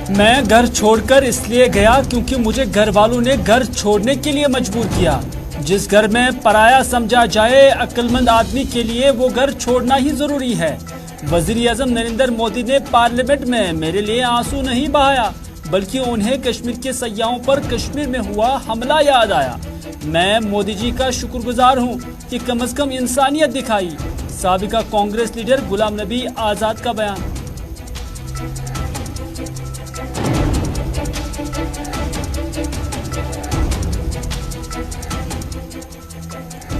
मैं घर छोड़कर इसलिए गया क्योंकि मुझे घर वालों ने घर छोड़ने के लिए मजबूर किया। जिस घर में पराया समझा जाए अक्लमंद आदमी के लिए वो घर छोड़ना ही जरूरी है। वज़ीर-ए-आज़म नरेंद्र मोदी ने पार्लियामेंट में मेरे लिए आंसू नहीं बहाया बल्कि उन्हें कश्मीर के सयाहों पर कश्मीर में हुआ हमला याद आया। मैं मोदी जी का शुक्रगुजार हूँ कि कम से कम इंसानियत दिखाई। साबिका कांग्रेस लीडर गुलाम नबी आज़ाद का बयान।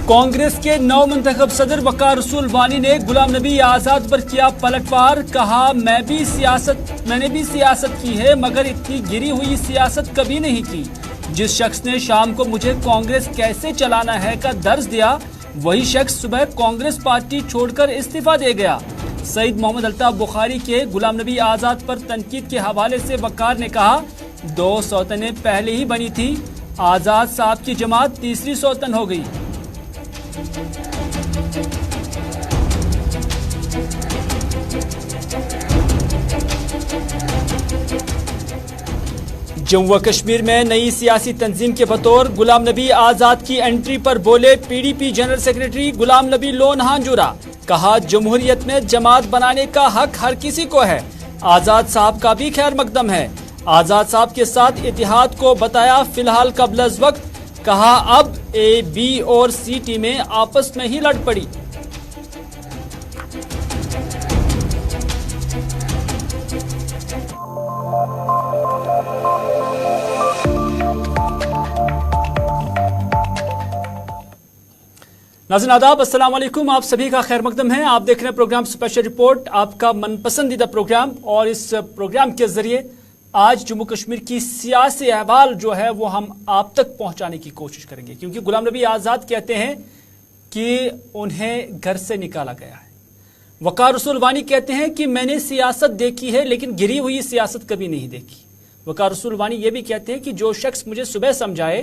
कांग्रेस के नवमंतखब सदर वकार रसूल वानी ने गुलाम नबी आज़ाद पर किया पलटवार। कहा मैंने भी सियासत की है मगर इतनी गिरी हुई सियासत कभी नहीं की। जिस शख्स ने शाम को मुझे कांग्रेस कैसे चलाना है का दर्ज दिया वही शख्स सुबह कांग्रेस पार्टी छोड़कर इस्तीफा दे गया। सईद मोहम्मद अल्ताफ बुखारी के गुलाम नबी आज़ाद पर तनकीद के हवाले से वकार ने कहा 2 सौतनें पहले ही बनी थी, आज़ाद साहब की जमात तीसरी सौतन हो गई। जम्मू व कश्मीर में नई सियासी तंजीम के बतौर गुलाम नबी आज़ाद की एंट्री पर बोले PDP general secretary Ghulam Nabi loan हांजुरा। कहा जमहूरियत में जमात बनाने का हक हर किसी को है। आज़ाद साहब का भी खैर मकदम है। आज़ाद साहब के साथ इतिहाद को बताया फिलहाल कबल अज़ वक्त। कहा अब ए, बी और सी टीमें आपस में ही लड़ पड़ी। नाज़रीन आदाब, अस्सलाम वालेकुम। आप सभी का खैर मकदम है। आप देख रहे हैं प्रोग्राम स्पेशल रिपोर्ट, आपका मनपसंदीदा प्रोग्राम। और इस प्रोग्राम के जरिए आज जम्मू कश्मीर की सियासी अहवाल जो है वो हम आप तक पहुंचाने की कोशिश करेंगे, क्योंकि गुलाम नबी आज़ाद कहते हैं कि उन्हें घर से निकाला गया है। वकार रसूल वानी कहते हैं कि मैंने सियासत देखी है लेकिन गिरी हुई सियासत कभी नहीं देखी। वकार रसूल वानी ये भी कहते हैं कि जो शख्स मुझे सुबह समझाए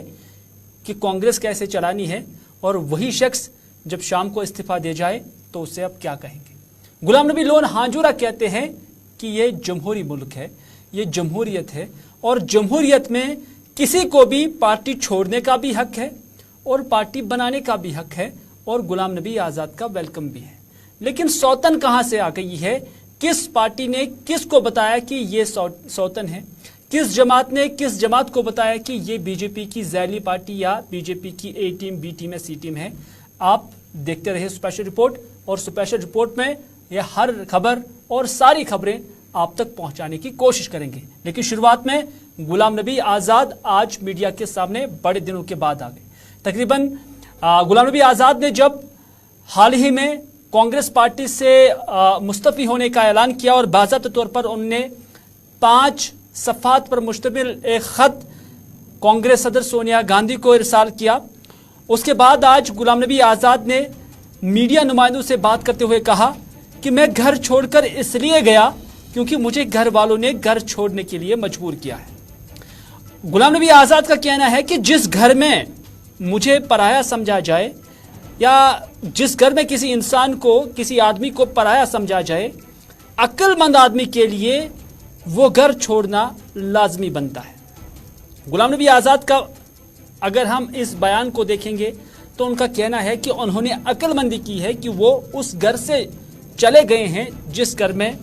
कि कांग्रेस कैसे चलानी है और वही शख्स जब शाम को इस्तीफा दे जाए तो उसे अब क्या कहेंगे। गुलाम नबी लोन हांजुरा कहते हैं कि ये जमहूरी मुल्क है, ये जमहूरियत है और जमहूरियत में किसी को भी पार्टी छोड़ने का भी हक है और पार्टी बनाने का भी हक है और गुलाम नबी आज़ाद का वेलकम भी है। लेकिन सौतन कहां से आ गई है? किस पार्टी ने किसको बताया कि ये सौतन है? किस जमात ने किस जमात को बताया कि ये बीजेपी की जैली पार्टी या बीजेपी की ए टीम, बी टीम या सी टीम है? आप देखते रहे स्पेशल रिपोर्ट, और स्पेशल रिपोर्ट में ये हर खबर और सारी खबरें आप तक पहुंचाने की कोशिश करेंगे। लेकिन शुरुआत में गुलाम नबी आज़ाद आज मीडिया के सामने बड़े दिनों के बाद आ गए। तकरीबन गुलाम नबी आज़ाद ने जब हाल ही में कांग्रेस पार्टी से मुस्तफ़ी होने का ऐलान किया और बाज़ाब्ता तौर पर उन्होंने 5 सफ़ात पर मुश्तमिल एक ख़त कांग्रेस सदर सोनिया गांधी को इरसाल किया, उसके बाद आज गुलाम नबी आज़ाद ने मीडिया नुमाइंदों से बात करते हुए कहा कि मैं घर छोड़कर इसलिए गया क्योंकि मुझे घर वालों ने घर छोड़ने के लिए मजबूर किया है। गुलाम नबी आज़ाद का कहना है कि जिस घर में मुझे पराया समझा जाए या जिस घर में किसी इंसान को, किसी आदमी को पराया समझा जाए, अक्लमंद आदमी के लिए वो घर छोड़ना लाजमी बनता है। गुलाम नबी आज़ाद का अगर हम इस बयान को देखेंगे तो उनका कहना है कि उन्होंने अक्लमंदी की है कि वो उस घर से चले गए हैं जिस घर में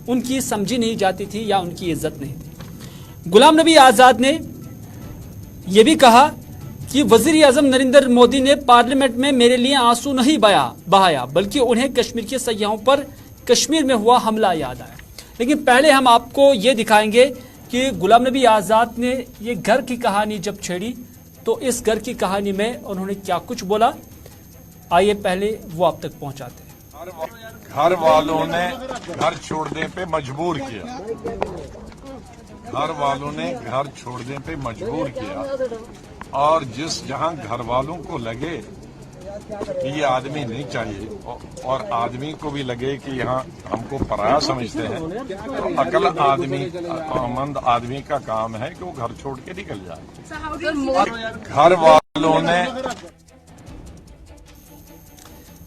उनकी समझी नहीं जाती थी या उनकी इज्जत नहीं थी। गुलाम नबी आज़ाद ने यह भी कहा कि वज़ीर-ए-आज़म नरेंद्र मोदी ने पार्लियामेंट में मेरे लिए आंसू नहीं बहाया बल्कि उन्हें कश्मीर के सयाहों पर कश्मीर में हुआ हमला याद आया। लेकिन पहले हम आपको ये दिखाएंगे कि गुलाम नबी आज़ाद ने ये घर की कहानी जब छेड़ी तो इस घर की कहानी में उन्होंने क्या कुछ बोला। आइए पहले वो आप तक पहुंचाते हैं। घर वालों ने घर छोड़ने पे मजबूर किया, घर वालों ने घर छोड़ने पे मजबूर किया और जहां घर वालों को लगे कि ये आदमी नहीं चाहिए और आदमी को भी लगे कि यहाँ हमको पराया समझते हैं, तो अक्लमंद आदमी का काम है कि वो घर छोड़ के निकल जाए। घर वालों ने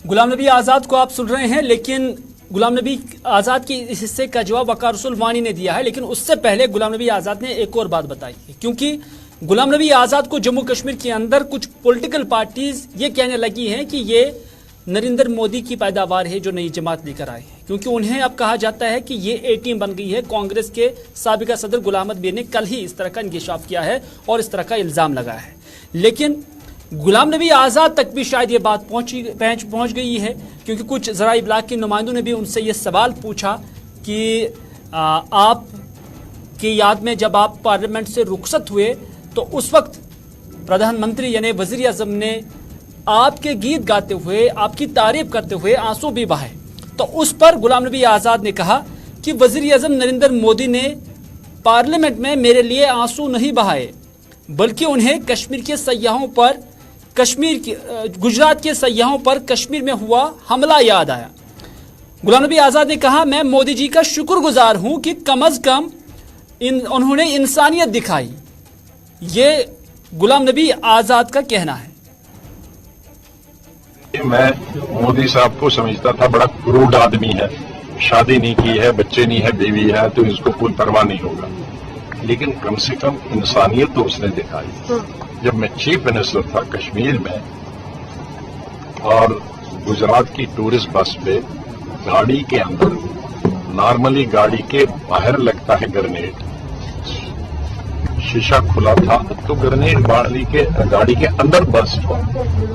गुलाम नबी आज़ाद को आप सुन रहे हैं, लेकिन गुलाम नबी आज़ाद के इस हिस्से का जवाब वक़ार रसूल वानी ने दिया है, लेकिन उससे पहले गुलाम नबी आज़ाद ने एक और बात बताई है, क्योंकि गुलाम नबी आज़ाद को जम्मू कश्मीर के अंदर कुछ पॉलिटिकल पार्टीज ये कहने लगी हैं कि ये नरेंद्र मोदी की पैदावार है जो नई जमात लेकर आए हैं, क्योंकि उन्हें अब कहा जाता है कि ये ए टीम बन गई है। कांग्रेस के साबिका सदर गुलाम अहमद मीर ने कल ही इस तरह का इंकशाफ किया है और इस तरह का इल्ज़ाम लगाया है, लेकिन गुलाम नबी आज़ाद तक भी शायद ये बात पहुंच गई है, क्योंकि कुछ ज़राई इब्लाग के नुमाइंदों ने भी उनसे ये सवाल पूछा कि आप की याद में जब आप पार्लियामेंट से रुखसत हुए तो उस वक्त प्रधानमंत्री यानी वज़ीर आज़म ने आपके गीत गाते हुए, आपकी तारीफ करते हुए आंसू भी बहाए। तो उस पर गुलाम नबी आज़ाद ने कहा कि वज़ीर आज़म नरेंद्र मोदी ने पार्लियामेंट में मेरे लिए आंसू नहीं बहाए, बल्कि उन्हें कश्मीर के सयाहों पर गुजरात के सयाहों पर कश्मीर में हुआ हमला याद आया। गुलाम नबी आज़ाद ने कहा, मैं मोदी जी का शुक्रगुजार हूं कि कम अज कम उन्होंने इंसानियत दिखाई। ये गुलाम नबी आज़ाद का कहना है। मैं मोदी साहब को समझता था बड़ा क्रूड आदमी है, शादी नहीं की है, बच्चे नहीं है, बीवी है, तो इसको कोई परवाह नहीं होगा, लेकिन कम से कम इंसानियत तो उसने दिखाई। जब मैं चीफ मिनिस्टर था कश्मीर में और गुजरात की टूरिस्ट बस पे गाड़ी के अंदर, नॉर्मली गाड़ी के बाहर लगता है ग्रेनेड, शीशा खुला था तो ग्रेनेड गाड़ी के अंदर बस्ट हुआ,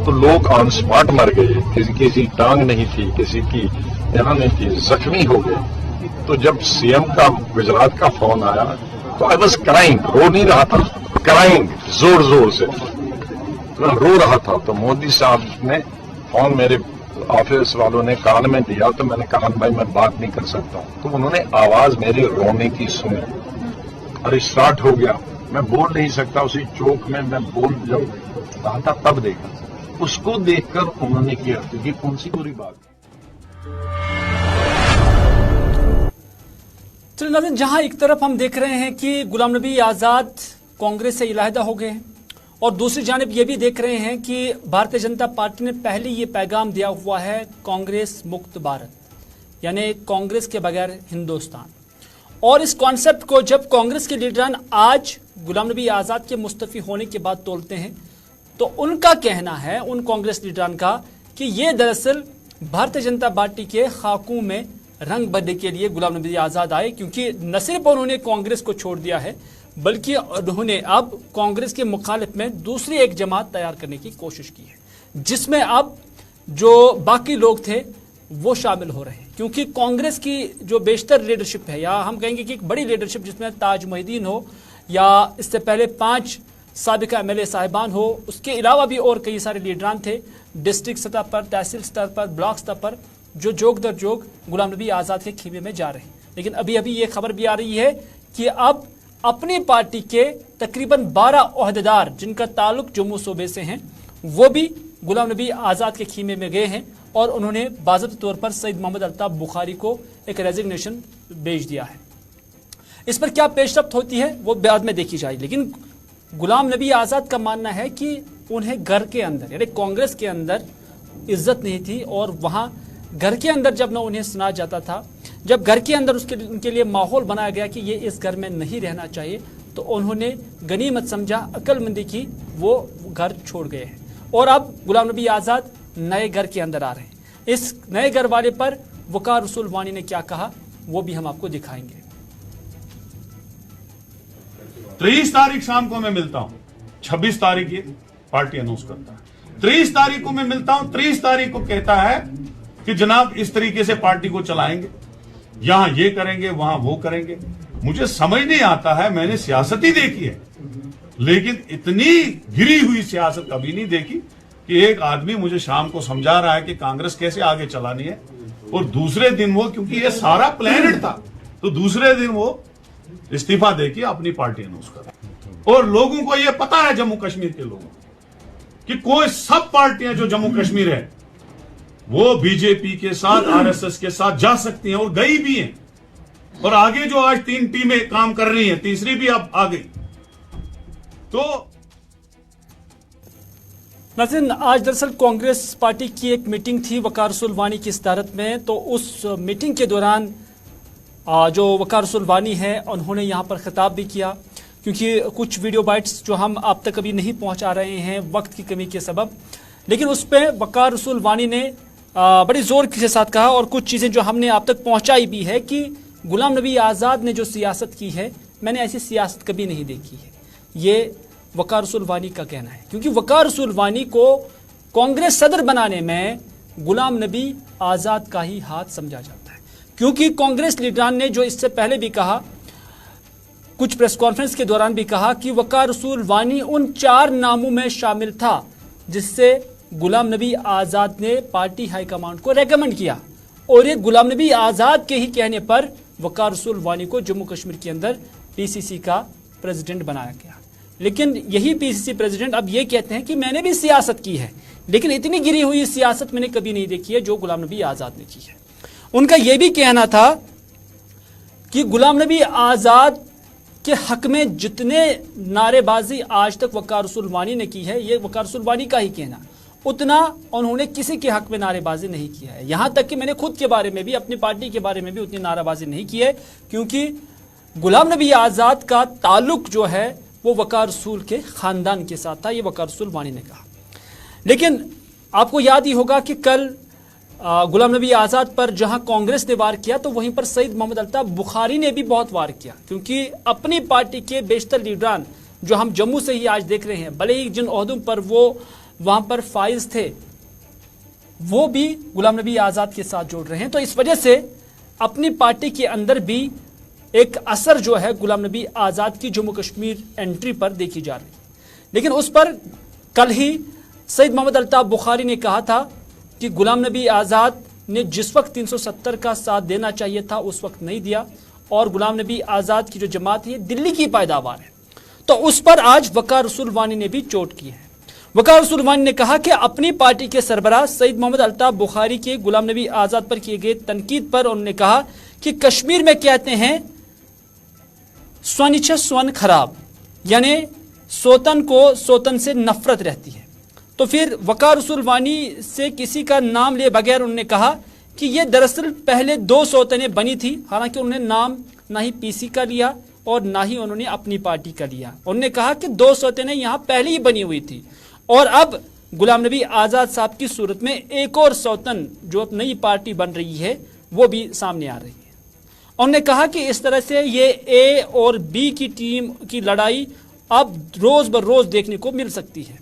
तो लोग ऑन स्पॉट मर गए, किसी की टांग नहीं थी, किसी की यहाँ नहीं थी, जख्मी हो गए। तो जब सीएम का गुजरात का फोन आया तो आई वॉज क्राइंग, रो नहीं रहा था, क्राइंग जोर जोर से मैं रो रहा था। तो मोदी साहब ने फोन मेरे ऑफिस वालों ने कान में दिया, तो मैंने कहा भाई मैं बात नहीं कर सकता हूं, तो उन्होंने आवाज मेरे रोने की सुनी और स्टार्ट हो गया। मैं बोल नहीं सकता, उसी चौक में मैं बोल जब रहा था तब देखा, उसको देखकर उन्होंने किया, क्योंकि कौन सी बुरी बात। चलिए नाज़रीन, जहां एक तरफ हम देख रहे हैं कि गुलाम नबी आज़ाद कांग्रेस से इलाहिदा हो गए हैं, और दूसरी जानिब ये भी देख रहे हैं कि भारतीय जनता पार्टी ने पहले ये पैगाम दिया हुआ है कांग्रेस मुक्त भारत, यानी कांग्रेस के बगैर हिंदुस्तान। और इस कॉन्सेप्ट को जब कांग्रेस के लीडरान आज गुलाम नबी आज़ाद के मुस्तफ़ी होने के बाद तोड़ते हैं, तो उनका कहना है, उन कांग्रेस लीडरान का, कि ये दरअसल भारतीय जनता पार्टी के खाकों में रंग भरने के लिए गुलाम नबी आज़ाद आए, क्योंकि न सिर्फ उन्होंने कांग्रेस को छोड़ दिया है, बल्कि उन्होंने अब कांग्रेस के मुखालिफ में दूसरी एक जमात तैयार करने की कोशिश की है, जिसमें अब जो बाकी लोग थे वो शामिल हो रहे हैं। क्योंकि कांग्रेस की जो बेशतर लीडरशिप है, या हम कहेंगे कि एक बड़ी लीडरशिप जिसमें ताज मोहिद्दीन हो, या इससे पहले 5 साबिका एमएलए साहिबान हो, उसके अलावा भी और कई सारे लीडरान थे डिस्ट्रिक्ट सतह पर, तहसील स्तर पर, ब्लॉक स्तर पर, जो जोग दर जोग गुलाम नबी आज़ाद के खीमे में जा रहे हैं। लेकिन अभी अभी ये खबर भी आ रही है कि अब अपनी पार्टी के तकरीबन 12 ओहदेदार जिनका ताल्लुक जम्मू सूबे से हैं, वो भी गुलाम नबी आज़ाद के खीमे में गए हैं, और उन्होंने बाज़ाब्ता तौर पर सईद मोहम्मद अल्ताफ बुखारी को एक रेजिग्नेशन भेज दिया है। इस पर क्या पेशरफ्त होती है वो बाद में देखी जाए, लेकिन गुलाम नबी आज़ाद का मानना है कि उन्हें घर के अंदर, यानी कांग्रेस के अंदर इज्जत नहीं थी, और वहां घर के अंदर जब न उन्हें सुना जाता था, जब घर के अंदर उनके लिए माहौल बनाया गया कि ये इस घर में नहीं रहना चाहिए, तो उन्होंने गनीमत समझा, अक्लमंदी की, वो घर छोड़ गए हैं। और अब गुलाम नबी आज़ाद नए घर के अंदर आ रहे हैं। इस नए घर वाले पर वक़ार रसूल वानी ने क्या कहा वो भी हम आपको दिखाएंगे। 23 तारीख शाम को मैं मिलता हूं, 26 तारीख ये पार्टी अनाउंस करता है, 23 तारीख को मैं मिलता हूं, 23 तारीख को कहता है कि जनाब इस तरीके से पार्टी को चलाएंगे, यहां ये करेंगे, वहां वो करेंगे। मुझे समझ नहीं आता है, मैंने सियासत ही देखी है, लेकिन इतनी गिरी हुई सियासत कभी नहीं देखी कि एक आदमी मुझे शाम को समझा रहा है कि कांग्रेस कैसे आगे चलानी है, और दूसरे दिन वो, क्योंकि ये सारा प्लानिट था, तो दूसरे दिन वो इस्तीफा देके अपनी पार्टी अनाउंस कर। और लोगों को ये पता है, जम्मू कश्मीर के लोगों, कि कोई सब पार्टियां जो जम्मू कश्मीर है वो बीजेपी के साथ, आरएसएस के साथ जा सकती हैं, और गई भी हैं। और आगे जो आज 3 टीमें काम कर रही हैं, तीसरी भी अब आ गई। तो नाज़रीन, आज दरअसल कांग्रेस पार्टी की एक मीटिंग थी वकार रसूल वानी की सदारत में। तो उस मीटिंग के दौरान जो वकार रसूल वानी है उन्होंने यहाँ पर खिताब भी किया, क्योंकि कुछ वीडियो बाइट्स जो हम आप तक अभी नहीं पहुँचा रहे हैं वक्त की कमी के सबब, लेकिन उस पर वकार रसूल वानी ने बड़ी ज़ोर के साथ कहा और कुछ चीज़ें जो हमने आप तक पहुँचाई भी है कि गुलाम नबी आज़ाद ने जो सियासत की है, मैंने ऐसी सियासत कभी नहीं देखी है। ये वकार रसूल वानी का कहना है, क्योंकि वकार रसूल वानी को कांग्रेस सदर बनाने में गुलाम नबी आज़ाद का ही हाथ समझा जाता है। क्योंकि कांग्रेस लीडरान ने जो इससे पहले भी कहा, कुछ प्रेस कॉन्फ्रेंस के दौरान भी कहा कि वकार रसूल वानी उन 4 नामों में शामिल था जिससे गुलाम नबी आज़ाद ने पार्टी हाईकमांड को रेकमेंड किया, और ये गुलाम नबी आज़ाद के ही कहने पर वकार रसूल वानी को जम्मू कश्मीर के अंदर पीसीसी का प्रेसिडेंट बनाया गया। लेकिन यही पीसीसी प्रेसिडेंट अब ये कहते हैं कि मैंने भी सियासत की है, लेकिन इतनी गिरी हुई सियासत मैंने कभी नहीं देखी है जो गुलाम नबी आज़ाद ने की है। उनका यह भी कहना था कि गुलाम नबी आज़ाद के हक में जितने नारेबाजी आज तक वकार रसूल वानी ने की है, ये वकार रसूल वानी का ही कहना, उतना उन्होंने किसी के हक में नारेबाजी नहीं किया है। यहां तक कि मैंने खुद के बारे में भी, अपनी पार्टी के बारे में भी उतनी नारेबाजी नहीं की है, क्योंकि गुलाम नबी आज़ाद का ताल्लुक जो है वो वकार रसूल के खानदान के साथ था, ये वकार रसूल वानी ने कहा। लेकिन आपको याद ही होगा कि कल गुलाम नबी आज़ाद पर जहां कांग्रेस ने वार किया, तो वहीं पर सईद मोहम्मद अल्ताफ बुखारी ने भी बहुत वार किया, क्योंकि अपनी पार्टी के बेशतर लीडरान जो हम जम्मू से ही आज देख रहे हैं, भले ही जिन ओहदों पर वो वहां पर फाइज थे, वो भी गुलाम नबी आज़ाद के साथ जोड़ रहे हैं। तो इस वजह से अपनी पार्टी के अंदर भी एक असर जो है गुलाम नबी आज़ाद की जम्मू कश्मीर एंट्री पर देखी जा रही है। लेकिन उस पर कल ही सईद मोहम्मद अल्ताफ बुखारी ने कहा था कि गुलाम नबी आज़ाद ने जिस वक्त 370 का साथ देना चाहिए था उस वक्त नहीं दिया, और गुलाम नबी आज़ाद की जो जमात है दिल्ली की पैदावार है। तो उस पर आज वकार रसूल वानी ने भी चोट की है। वकार रसूल वानी ने कहा कि अपनी पार्टी के सरबराह सईद मोहम्मद अल्ताफ बुखारी के गुलाम नबी आज़ाद पर किए गए तनकीद पर उन्होंने कहा कि कश्मीर में कहते हैं स्वनिच्छ स्वन खराब, यानी सोतन को सोतन से नफरत रहती है। तो फिर वकार रसूल वानी से किसी का नाम लिए बगैर उन्होंने कहा कि ये दरअसल पहले 2 सौतनें बनी थी, हालांकि उन्होंने नाम ना ही पीसी का लिया और ना ही उन्होंने अपनी पार्टी का लिया। उन्होंने कहा कि 2 सौतनें यहां पहले ही बनी हुई थी, और अब गुलाम नबी आज़ाद साहब की सूरत में एक और सौतन जो अब नई पार्टी बन रही है वो भी सामने आ रही है। उन्होंने कहा कि इस तरह से ये ए और बी की टीम की लड़ाई अब रोज बर रोज देखने को मिल सकती है।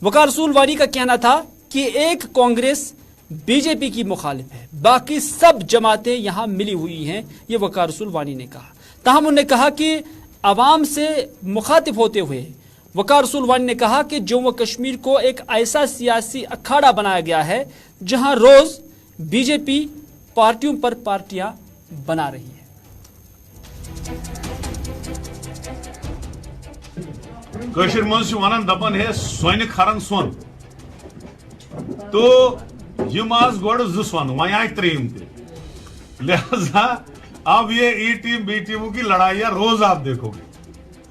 वकार रसूल वानी का कहना था कि एक कांग्रेस बीजेपी की मुखालिफ है, बाकी सब जमातें यहां मिली हुई हैं, ये वकार रसूल वानी ने कहा। ताहम उन्होंने कहा कि अवाम से मुखातिब होते हुए वकार रसूल वानी ने कहा कि जम्मू कश्मीर को एक ऐसा सियासी अखाड़ा बनाया गया है जहां रोज बीजेपी पार्टियों पर पार्टियां बना रही है। कश्मीर मज वन दपन है सोन खरन सोन, तो यम आज गोड़ 2 सोन वन आय 3 ते, लिहाजा अब ये ई टीम बी टीमों की लड़ाइयां रोज आप देखोगे।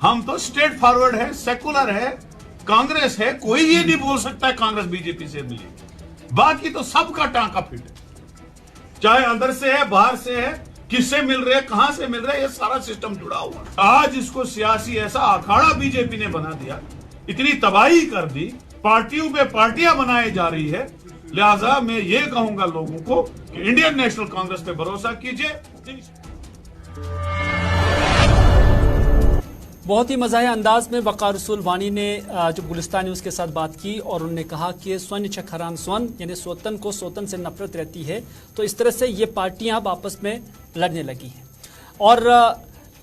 हम तो स्ट्रेट फॉरवर्ड है, सेकुलर है, कांग्रेस है, कोई ये नहीं बोल सकता है कांग्रेस बीजेपी से मिली, बाकी तो सबका टांका फिट है, चाहे अंदर से है बाहर से है, किससे मिल रहे हैं कहां से मिल रहे हैं, ये सारा सिस्टम जुड़ा हुआ। आज इसको सियासी ऐसा अखाड़ा बीजेपी ने बना दिया, इतनी तबाही कर दी, पार्टियों पे पार्टियां बनाई जा रही है। लिहाजा मैं ये कहूंगा लोगों को कि इंडियन नेशनल कांग्रेस पे भरोसा कीजिए। बहुत ही मज़ाहिया अंदाज में वकार रसूल वानी ने जो गुलिस्तान न्यूज़ के साथ बात की, और उन्होंने कहा कि स्वनिच्छ खरान स्वन, यानी सोतन को सोतन से नफरत रहती है। तो इस तरह से ये पार्टियां अब आपस में लड़ने लगी हैं। और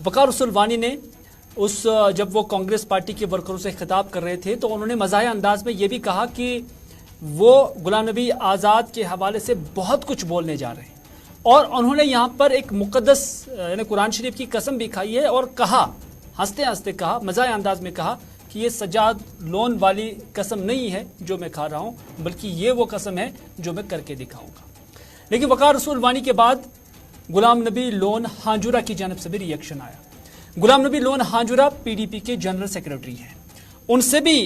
वकार रसूल वानी ने जब वो कांग्रेस पार्टी के वर्करों से खिताब कर रहे थे, तो उन्होंने मज़ाहिया अंदाज में ये भी कहा कि वो गुलाम नबी आज़ाद के हवाले से बहुत कुछ बोलने जा रहे हैं, और उन्होंने यहाँ पर एक मुक़द्दस यानी कुरान शरीफ की कसम भी खाई है, और कहा, हंसते हंसते कहा, मज़ाहिया अंदाज में कहा कि ये सजाद लोन वाली कसम नहीं है जो मैं खा रहा हूँ, बल्कि ये वो कसम है जो मैं करके दिखाऊंगा। लेकिन वकार रसूल वानी के बाद गुलाम नबी लोन हांजुरा की जानब से भी रिएक्शन आया। गुलाम नबी लोन हांजुरा पीडीपी के जनरल सेक्रेटरी हैं। उनसे भी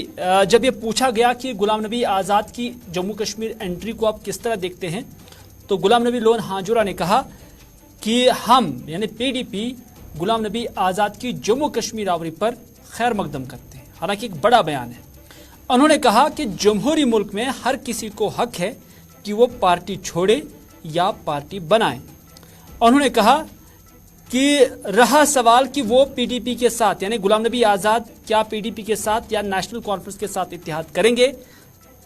जब ये पूछा गया कि गुलाम नबी आज़ाद की जम्मू कश्मीर एंट्री को आप किस तरह देखते हैं, तो गुलाम नबी लोन हांजुरा ने कहा कि हम यानी पीडीपी गुलाम नबी आज़ाद की जम्मू कश्मीर आवरी पर खैर मकदम करते हैं। हालांकि एक बड़ा बयान है। उन्होंने कहा कि जमहूरी मुल्क में हर किसी को हक है कि वो पार्टी छोड़े या पार्टी बनाए। उन्होंने कहा कि रहा सवाल कि वो पीडीपी के साथ यानी गुलाम नबी आज़ाद क्या पीडीपी के साथ या नेशनल कॉन्फ्रेंस के साथ इत्तेहाद करेंगे,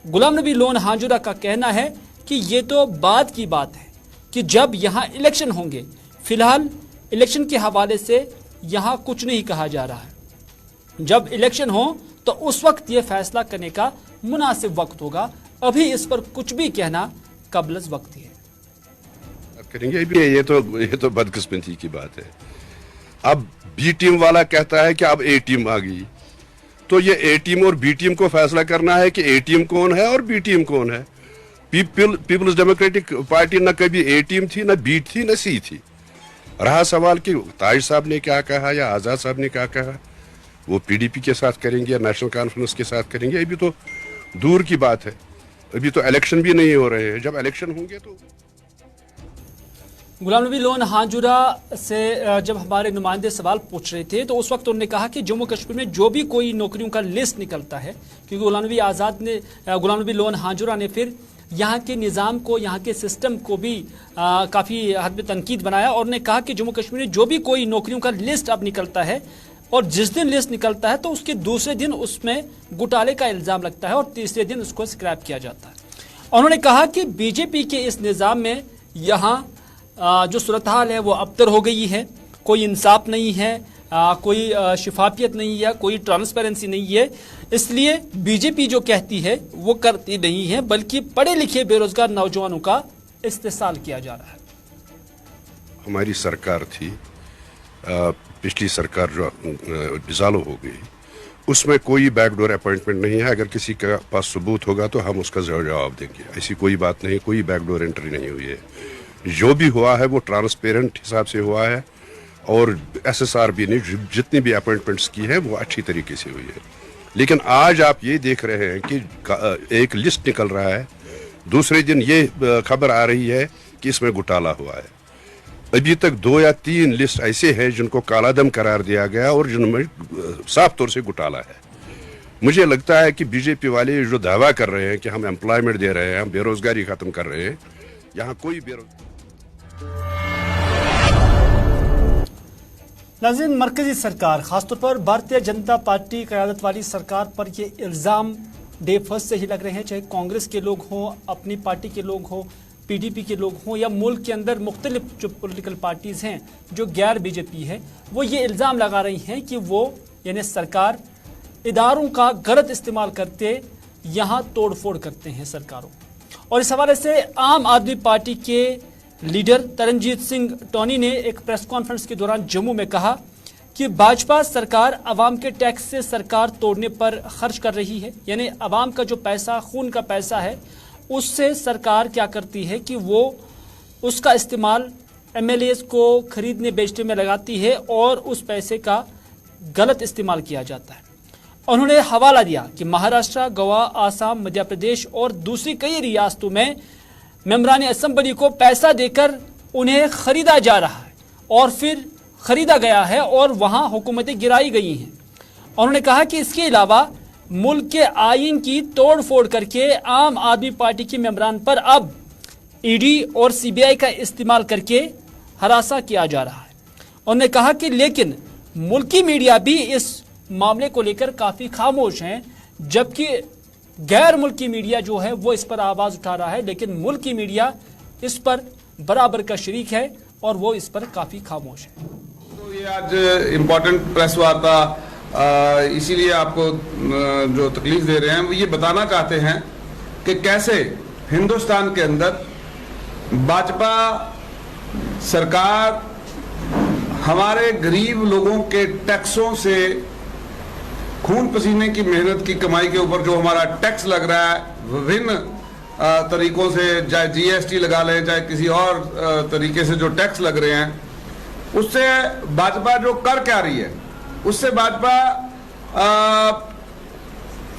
गुलाम नबी लोन हांजुरा का कहना है कि ये तो बाद की बात है कि जब यहाँ इलेक्शन होंगे। फिलहाल इलेक्शन के हवाले से यहाँ कुछ नहीं कहा जा रहा है। जब इलेक्शन हो तो उस वक्त ये फैसला करने का मुनासिब वक्त होगा। अभी इस पर कुछ भी कहना कबलज वक्त है। करेंगे ये तो बदकिस्मती की बात है। अब बी टीम वाला कहता है कि अब ए टीम आ गई, तो ये ए टीम और बी टीम को फैसला करना है कि ए टीम कौन है और बी टीम कौन है। पीपल्स डेमोक्रेटिक पार्टी न कभी ए टीम थी, न बी थी, न सी थी। रहा सवाल कि ताज साहब ने क्या कहा या आज़ाद साहब ने क्या कहा, वो पीडीपी के साथ करेंगे या नेशनल कॉन्फ्रेंस के साथ करेंगे, अभी तो दूर की बात है। अभी तो इलेक्शन भी नहीं हो रहे हैं। जब इलेक्शन होंगे तो गुलाम नबी लोन हांजुरा से जब हमारे नुमाइंदे सवाल पूछ रहे थे तो उस वक्त उन्होंने कहा कि जम्मू कश्मीर में जो भी कोई नौकरियों का लिस्ट निकलता है, क्योंकि गुलाम नबी लोन हांजुरा ने फिर यहाँ के निज़ाम को, यहाँ के सिस्टम को भी काफ़ी हद में तनकीद बनाया और उन्होंने कहा कि जम्मू कश्मीर में जो भी कोई नौकरियों का लिस्ट अब निकलता है और जिस दिन लिस्ट निकलता है तो उसके दूसरे दिन उसमें घोटाले का इल्ज़ाम लगता है और तीसरे दिन उसको स्क्रैप किया जाता है। उन्होंने कहा कि बीजेपी के इस निज़ाम में यहाँ जो सूरत हाल है वो अबतर हो गई है। कोई इंसाफ नहीं है, कोई शिफाफियत नहीं है, कोई ट्रांसपेरेंसी नहीं है। इसलिए बीजेपी जो कहती है वो करती नहीं है, बल्कि पढ़े लिखे बेरोजगार नौजवानों का इस्तेसाल किया जा रहा है। हमारी सरकार थी, पिछली सरकार जो डिसाल्व हो गई, उसमें कोई बैकडोर अपॉइंटमेंट नहीं है। अगर किसी के पास सबूत होगा तो हम उसका जवाब देंगे। ऐसी कोई बात नहीं, कोई बैकडोर एंट्री नहीं हुई है। जो भी हुआ है वो ट्रांसपेरेंट हिसाब से हुआ है और एसएसआर भी ने जितनी भी अपॉइंटमेंट्स की है वो अच्छी तरीके से हुई है। लेकिन आज आप ये देख रहे हैं कि एक लिस्ट निकल रहा है, दूसरे दिन ये खबर आ रही है कि इसमें घोटाला हुआ है। अभी तक 2 या 3 लिस्ट ऐसे हैं जिनको कालादम करार दिया गया और जिनमें साफ तौर से घोटाला है। मुझे लगता है कि बीजेपी वाले जो दावा कर रहे हैं कि हम एम्प्लॉयमेंट दे रहे हैं, हम बेरोजगारी खत्म कर रहे हैं, यहाँ कोई नाज़रीन, मरकजी सरकार खासतौर पर भारतीय जनता पार्टी क़यादत वाली सरकार पर ये इल्ज़ाम डे फर्स्ट से ही लग रहे हैं, चाहे कांग्रेस के लोग हों, अपनी पार्टी के लोग हों, पीडीपी के लोग हों या मुल्क के अंदर मुख्तलिफ जो पॉलिटिकल पार्टीज़ हैं जो गैर बीजेपी है, वो ये इल्ज़ाम लगा रही हैं कि वो यानी सरकार इदारों का गलत इस्तेमाल करते यहाँ तोड़ फोड़ करते हैं सरकारों। और इस हवाले से आम आदमी पार्टी के लीडर तरनजीत सिंह टोनी ने एक प्रेस कॉन्फ्रेंस के दौरान जम्मू में कहा कि भाजपा सरकार अवाम के टैक्स से सरकार तोड़ने पर खर्च कर रही है। यानी अवाम का जो पैसा, खून का पैसा है, उससे सरकार क्या करती है कि वो उसका इस्तेमाल एमएलएस को खरीदने बेचने में लगाती है और उस पैसे का गलत इस्तेमाल किया जाता है। उन्होंने हवाला दिया कि महाराष्ट्र, गोवा, आसाम, मध्य प्रदेश और दूसरी कई रियासतों में मेंबरान असम्बली को पैसा देकर उन्हें खरीदा जा रहा है और फिर खरीदा गया है और वहां हुकूमतें गिराई गई हैं। उन्होंने कहा कि इसके अलावा मुल्क के आईन की तोड़ फोड़ करके आम आदमी पार्टी के मेंबरान पर अब ईडी और सीबीआई का इस्तेमाल करके हरासा किया जा रहा है। उन्होंने कहा कि लेकिन मुल्की मीडिया भी इस मामले को लेकर काफ़ी खामोश हैं, जबकि गैर मुल्की मीडिया जो है वो इस पर आवाज़ उठा रहा है, लेकिन मुल्की मीडिया इस पर बराबर का शरीक है और वो इस पर काफ़ी खामोश है। तो ये आज इम्पोर्टेंट प्रेस वार्ता इसीलिए आपको जो तकलीफ दे रहे हैं वो ये बताना चाहते हैं कि कैसे हिंदुस्तान के अंदर भाजपा सरकार हमारे गरीब लोगों के टैक्सों से, खून पसीने की मेहनत की कमाई के ऊपर जो हमारा टैक्स लग रहा है विभिन्न तरीकों से, चाहे जीएसटी लगा लें, चाहे किसी और तरीके से जो टैक्स लग रहे हैं, उससे भाजपा जो कर क्या रही है, उससे भाजपा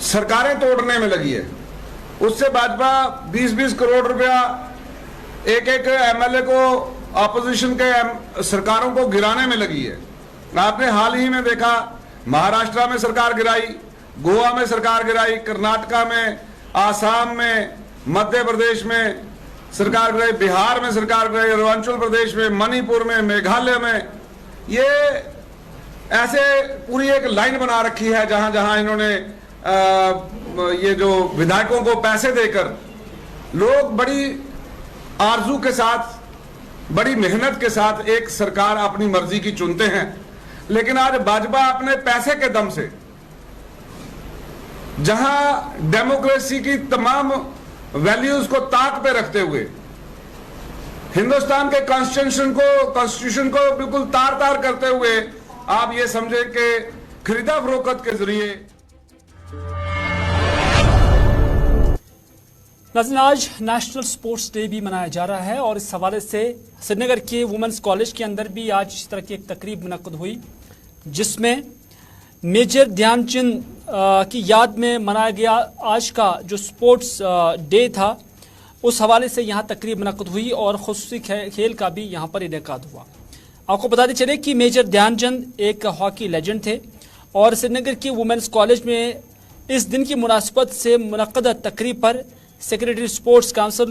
सरकारें तोड़ने में लगी है। उससे भाजपा 20-20 करोड़ रुपया एक एमएलए को, ऑपोजिशन के सरकारों को गिराने में लगी है। आपने हाल ही में देखा, महाराष्ट्र में सरकार गिराई, गोवा में सरकार गिराई, कर्नाटका में, आसाम में, मध्य प्रदेश में सरकार गिराई, बिहार में सरकार गिराई, अरुणाचल प्रदेश में, मणिपुर में, मेघालय में। ये ऐसे पूरी एक लाइन बना रखी है जहां जहां इन्होंने ये जो विधायकों को पैसे देकर, लोग बड़ी आरजू के साथ, बड़ी मेहनत के साथ एक सरकार अपनी मर्जी की चुनते हैं, लेकिन आज भाजपा अपने पैसे के दम से, जहां डेमोक्रेसी की तमाम वैल्यूज को ताक पे रखते हुए हिंदुस्तान के कॉन्स्टिट्यूशन को बिल्कुल तार तार करते हुए आप ये समझे कि खरीदा फरोख्त के जरिए। नाज़रीन, आज नेशनल स्पोर्ट्स डे भी मनाया जा रहा है और इस हवाले से श्रीनगर के वुमेंस कॉलेज के अंदर भी आज इस तरह की एक तकरीब मुनक्कद हुई, जिसमें मेजर ध्यानचंद की याद में मनाया गया आज का जो स्पोर्ट्स डे था, उस हवाले से यहाँ तकरीब मुनक्कद हुई और खुसूसी खेल का भी यहाँ पर इनेकाद हुआ। आपको बताते चले कि मेजर ध्यानचंद एक हॉकी लेजेंड थे और श्रीनगर की वुमेंस कॉलेज में इस दिन की मुनासिबत से मुनक्कदा तकरीब पर सेक्रेटरी स्पोर्ट्स काउंसिल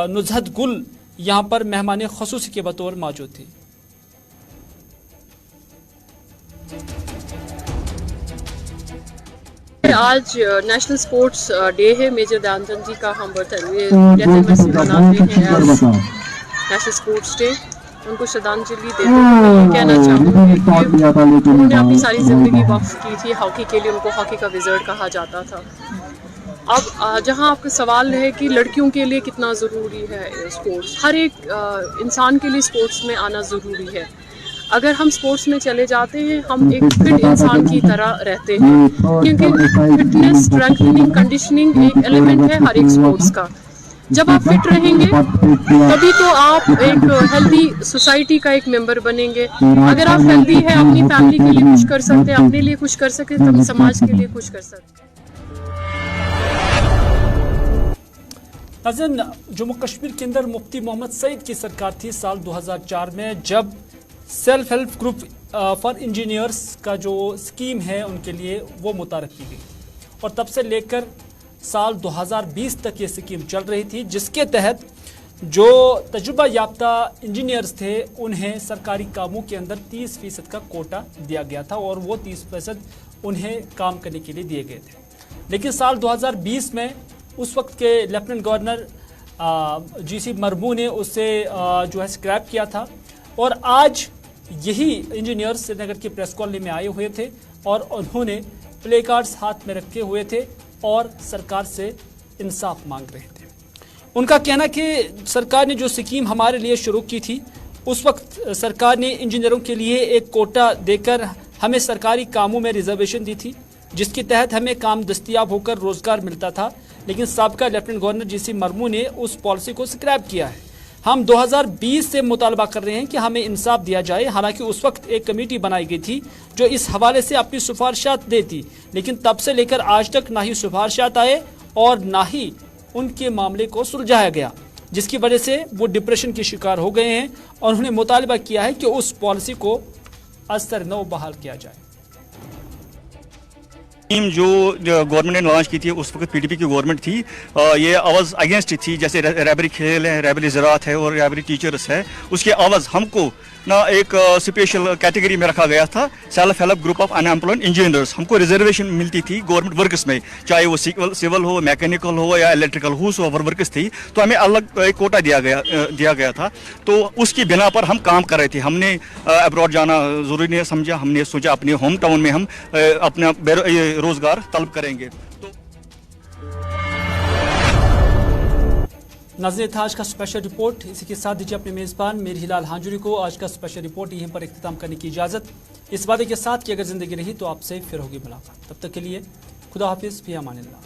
नुज़हत गुल यहाँ पर मेहमान खुसूसी के बतौर मौजूद थी। आज नेशनल स्पोर्ट्स डे है। मेजर ध्यानचंद जी का हम बर्थडे मनाते हैं नेशनल स्पोर्ट्स डे। उनको श्रद्धांजलि देते हुए ये कहना चाहूँगी कि उन्होंने अपनी सारी ज़िंदगी वक्फ की थी हॉकी के लिए। उनको हॉकी का विज़र्ड कहा जाता था। अब जहाँ आपका सवाल है कि लड़कियों के लिए कितना ज़रूरी है स्पोर्ट्स, हर एक इंसान के लिए स्पोर्ट्स में आना ज़रूरी है। अगर हम स्पोर्ट्स में चले जाते हैं, हम एक फिट इंसान की तरह रहते हैं, क्योंकि फिटनेस, स्ट्रेंथनिंग, कंडीशनिंग एक एलिमेंट है हर एक स्पोर्ट्स का। जब आप फिट रहेंगे तभी तो आप एक हेल्दी सोसाइटी का एक मेंबर बनेंगे। अगर आप हेल्दी हैं, अपनी फैमिली के लिए कुछ कर सकते हैं, अपने लिए कुछ कर सकते हैं, तब समाज के लिए कुछ कर सकते हैं। नाज़रीन, जम्मू कश्मीर के अंदर मुफ्ती मोहम्मद सईद की सरकार थी साल 2004 में, जब self help group for engineers का जो स्कीम है उनके लिए वो मुतारफ की गई और तब से लेकर साल 2020 तक ये स्कीम चल रही थी, जिसके तहत जो तजुर्बा याफ्ता इंजीनियर्स थे उन्हें सरकारी कामों के अंदर 30% का कोटा दिया गया था और वो 30% उन्हें काम करने के लिए दिए गए थे। लेकिन साल 2020 में उस वक्त के लेफ्टिनेंट गवर्नर जीसी मरमू ने उसे जो है स्क्रैप किया था और आज यही इंजीनियर्स श्रीनगर की प्रेस कॉलोनी में आए हुए थे और उन्होंने प्ले कार्ड्स हाथ में रखे हुए थे और सरकार से इंसाफ मांग रहे थे। उनका कहना कि सरकार ने जो स्कीम हमारे लिए शुरू की थी, उस वक्त सरकार ने इंजीनियरों के लिए एक कोटा देकर हमें सरकारी कामों में रिजर्वेशन दी थी, जिसके तहत हमें काम दस्तियाब होकर रोजगार मिलता था। लेकिन साबका लेफ्टिनेंट गवर्नर जीसी मरमू ने उस पॉलिसी को स्क्रैप किया है। हम 2020 से मुतालबा कर रहे हैं कि हमें इंसाफ दिया जाए। हालांकि उस वक्त एक कमेटी बनाई गई थी जो इस हवाले से अपनी सिफारिशात देती, लेकिन तब से लेकर आज तक ना ही सिफारिशात आए और ना ही उनके मामले को सुलझाया गया, जिसकी वजह से वो डिप्रेशन के शिकार हो गए हैं और उन्होंने मुतालबा किया है कि उस पॉलिसी को असर नौ बहाल किया जाए। टीम जो गवर्नमेंट ने लॉन्च की थी उस वक्त पीडीपी की गवर्नमेंट थी, ये आवाज़ अगेंस्ट थी। जैसे रैबरी खेल है, रैबरी ज़राअत है और रैबरी टीचर्स है, उसकी आवाज़ हमको ना एक स्पेशल कैटेगरी में रखा गया था, self help group of unemployed engineers. हमको रिजर्वेशन मिलती थी गवर्नमेंट वर्कर्स में, चाहे वो सिविल हो, मैकेनिकल हो या इलेक्ट्रिकल हो, सो वर्कर्स थी, तो हमें अलग एक कोटा दिया गया था। तो उसकी बिना पर हम काम कर रहे थे। हमने अब्रॉड जाना ज़रूरी नहीं समझा, हमने सोचा अपने होम टाउन में हम अपना रोजगार तलब करेंगे। नाज़रीन, था आज का स्पेशल रिपोर्ट। इसी के साथ दीजिए अपने मेज़बान मेरी हिलाल हांजुरी को आज का स्पेशल रिपोर्ट यहीं पर इख्तिताम करने की इजाज़त, इस वादे के साथ कि अगर ज़िंदगी रही तो आपसे फिर होगी मुलाकात। तब तक के लिए खुदा हाफिज़, फ़ी अमानिल्लाह।